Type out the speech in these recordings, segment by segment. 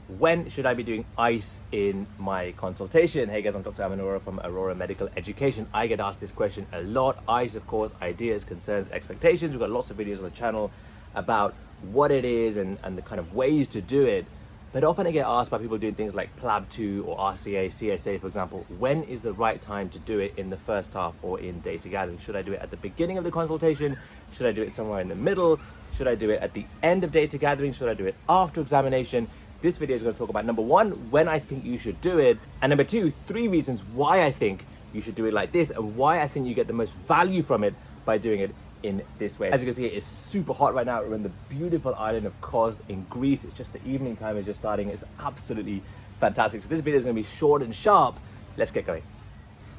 when should I be doing ice in my consultation? Hey guys, I'm Dr. Arora from Arora Medical Education. I get asked this question a lot. Ice, of course, ideas, concerns, expectations. We've got lots of videos on the channel about what it is and the kind of ways to do it. But often I get asked by people doing things like PLAB 2 or RCA, CSA, for example, when is the right time to do it in the first half or in data gathering? Should I do it at the beginning of the consultation? Should I do it somewhere in the middle? Should I do it at the end of data gathering? Should I do it after examination? This video is going to talk about number one, when I think you should do it, and number two, 3 reasons why I think you should do it like this and why I think you get the most value from it by doing it in this way. As you can see, it's super hot right now. We're in the beautiful island of Kos in Greece. It's just the evening time is just starting. It's absolutely fantastic. So this video is going to be short and sharp. Let's get going.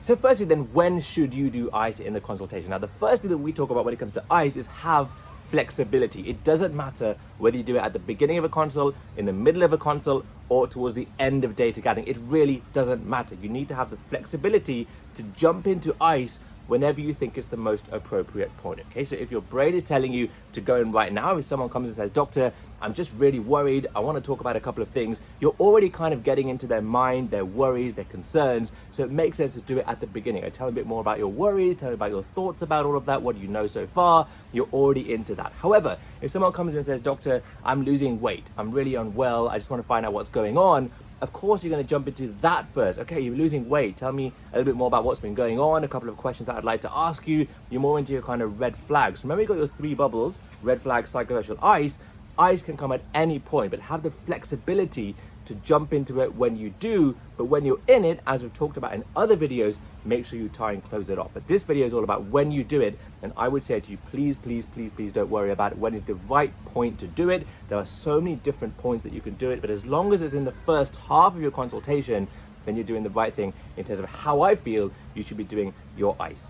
So firstly then, when should you do ice in the consultation? Now the first thing that we talk about when it comes to ice is have flexibility. It doesn't matter whether you do it at the beginning of a consult, in the middle of a consult, or towards the end of data gathering. It really doesn't matter. You need to have the flexibility to jump into ice whenever you think it's the most appropriate point. Okay, so if your brain is telling you to go in right now, if someone comes and says, "Doctor, I'm just really worried, I want to talk about a couple of things," you're already kind of getting into their mind, their worries, their concerns. So it makes sense to do it at the beginning. I tell them a bit more about your worries, tell them about your thoughts about all of that, what do you know so far. You're already into that. However, if someone comes and says, "Doctor, I'm losing weight, I'm really unwell, I just want to find out what's going on," of course, you're going to jump into that first. Okay, you're losing weight. Tell me a little bit more about what's been going on, a couple of questions that I'd like to ask you. You're more into your kind of red flags. Remember, you got your 3 bubbles: red flag, psychosocial, ice. Ice can come at any point, but have the flexibility to jump into it when you do. But when you're in it, as we've talked about in other videos, make sure you try and close it off. But this video is all about when you do it. And I would say to you, please, please, please, please don't worry about it. When is the right point to do it? There are so many different points that you can do it. But as long as it's in the first half of your consultation, then you're doing the right thing in terms of how I feel you should be doing your ice.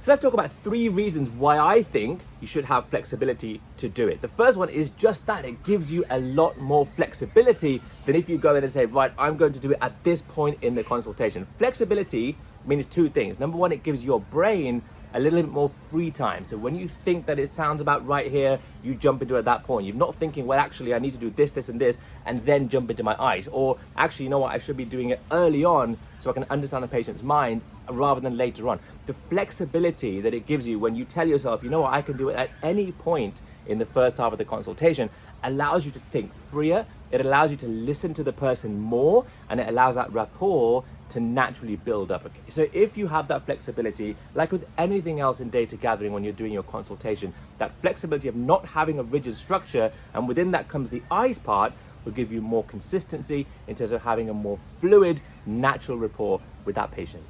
So let's talk about 3 reasons why I think you should have flexibility to do it. The first one is just that it gives you a lot more flexibility than if you go in and say, right, I'm going to do it at this point in the consultation. Flexibility means 2 things. Number one, it gives your brain a little bit more free time. So when you think that it sounds about right here, you jump into it at that point. You're not thinking, well, actually, I need to do this, this, and this, and then jump into my ice. Or actually, you know what, I should be doing it early on so I can understand the patient's mind rather than later on. The flexibility that it gives you when you tell yourself, you know what, I can do it at any point in the first half of the consultation, allows you to think freer. It allows you to listen to the person more, and it allows that rapport to naturally build up. Okay, so if you have that flexibility, like with anything else in data gathering when you're doing your consultation, that flexibility of not having a rigid structure, and within that comes the ice part, will give you more consistency in terms of having a more fluid, natural rapport with that patient.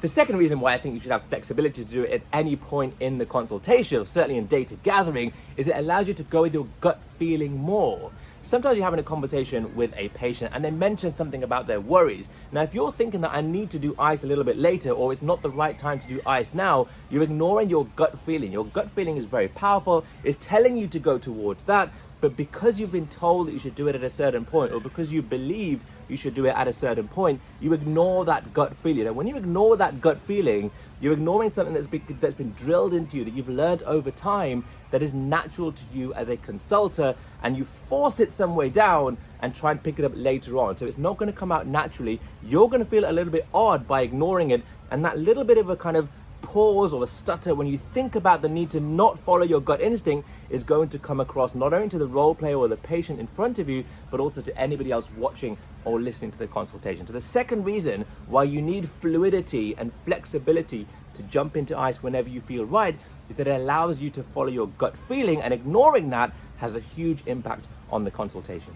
The second reason why I think you should have flexibility to do it at any point in the consultation, or certainly in data gathering, is it allows you to go with your gut feeling more. Sometimes you're having a conversation with a patient and they mention something about their worries. Now, if you're thinking that I need to do ice a little bit later, or it's not the right time to do ice now, you're ignoring your gut feeling. Your gut feeling is very powerful. It's telling you to go towards that. But because you've been told that you should do it at a certain point, or because you believe you should do it at a certain point, you ignore that gut feeling. And when you ignore that gut feeling, you're ignoring something that's been drilled into you, that you've learned over time, that is natural to you as a consultant, and you force it some way down and try and pick it up later on. So it's not going to come out naturally. You're going to feel a little bit odd by ignoring it, and that little bit of a kind of pause or a stutter when you think about the need to not follow your gut instinct is going to come across not only to the role player or the patient in front of you, but also to anybody else watching or listening to the consultation. So the second reason why you need fluidity and flexibility to jump into ice whenever you feel right is that it allows you to follow your gut feeling, and ignoring that has a huge impact on the consultation.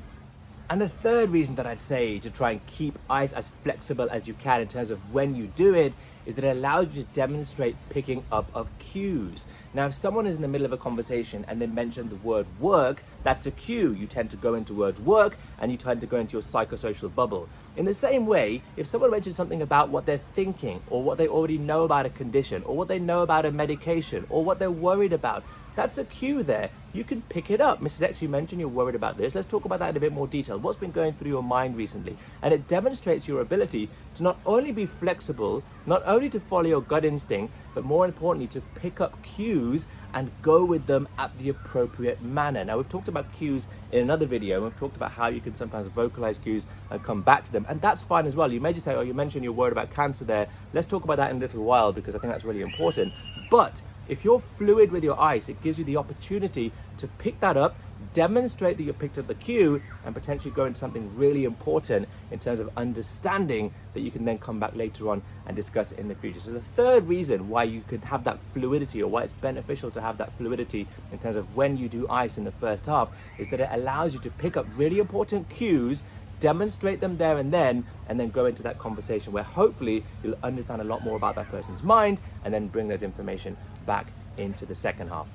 And the third reason that I'd say to try and keep ice as flexible as you can in terms of when you do it is that it allows you to demonstrate picking up of cues. Now, if someone is in the middle of a conversation and they mention the word work, that's a cue. You tend to go into word work and you tend to go into your psychosocial bubble. In the same way, if someone mentions something about what they're thinking, or what they already know about a condition, or what they know about a medication, or what they're worried about, that's a cue there you can pick it up. Mrs. X, you mentioned you're worried about this. Let's talk about that in a bit more detail. What's been going through your mind recently? And it demonstrates your ability to not only be flexible, not only to follow your gut instinct, but more importantly, to pick up cues and go with them at the appropriate manner. Now, we've talked about cues in another video. We've talked about how you can sometimes vocalize cues and come back to them. And that's fine as well. You may just say, oh, you mentioned you're worried about cancer there. Let's talk about that in a little while, because I think that's really important. But if you're fluid with your ice, it gives you the opportunity to pick that up, demonstrate that you picked up the cue, and potentially go into something really important in terms of understanding that you can then come back later on and discuss it in the future. So the third reason why you could have that fluidity, or why it's beneficial to have that fluidity in terms of when you do ice in the first half, is that it allows you to pick up really important cues, demonstrate them there and then go into that conversation where hopefully you'll understand a lot more about that person's mind, and then bring that information back into the second half.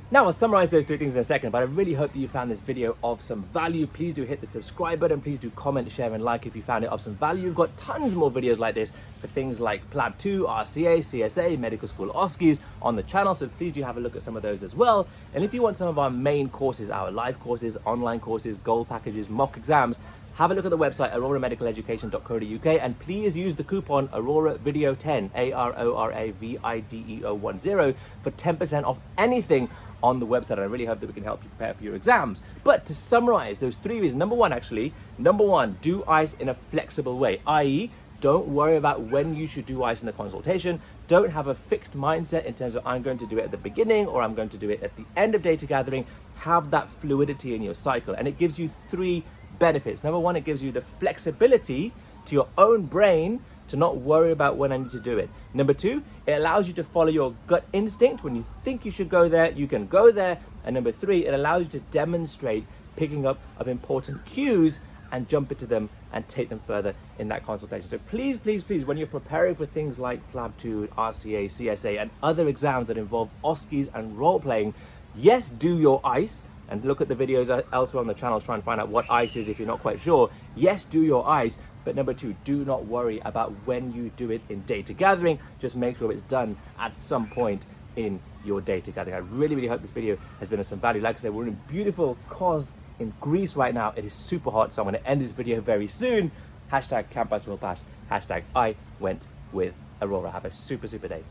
Now, I'll summarize those three things in a second, but I really hope that you found this video of some value. Please do hit the subscribe button. Please do comment, share, and like if you found it of some value. We've got tons more videos like this for things like PLAB 2, RCA, CSA, medical school OSCEs on the channel, so please do have a look at some of those as well. And if you want some of our main courses, our live courses, online courses, gold packages, mock exams, have a look at the website, aroramedicaleducation.co.uk, and please use the coupon AroraVideo10, ARORAVIDEO10, for 10% off anything on the website. I really hope that we can help you prepare for your exams. But to summarize those three reasons, number one, do ice in a flexible way, i.e., don't worry about when you should do ice in the consultation. Don't have a fixed mindset in terms of I'm going to do it at the beginning or I'm going to do it at the end of data gathering. Have that fluidity in your cycle, and it gives you three benefits. Number one, it gives you the flexibility to your own brain to not worry about when I need to do it. Number two, it allows you to follow your gut instinct. When you think you should go there, you can go there. And number three, it allows you to demonstrate picking up of important cues and jump into them and take them further in that consultation. So please, please, please, when you're preparing for things like PLAB 2, RCA, CSA, and other exams that involve OSCEs and role-playing, yes, do your ice, and look at the videos elsewhere on the channel to try and find out what ice is if you're not quite sure. Yes, do your ice, but number two, do not worry about when you do it in data gathering. Just make sure it's done at some point in your data gathering. I really, really hope this video has been of some value. Like I said, we're in beautiful Kos in Greece right now. It is super hot, so I'm going to end this video very soon. Hashtag campus will pass. Hashtag I went with Arora. Have a super, super day.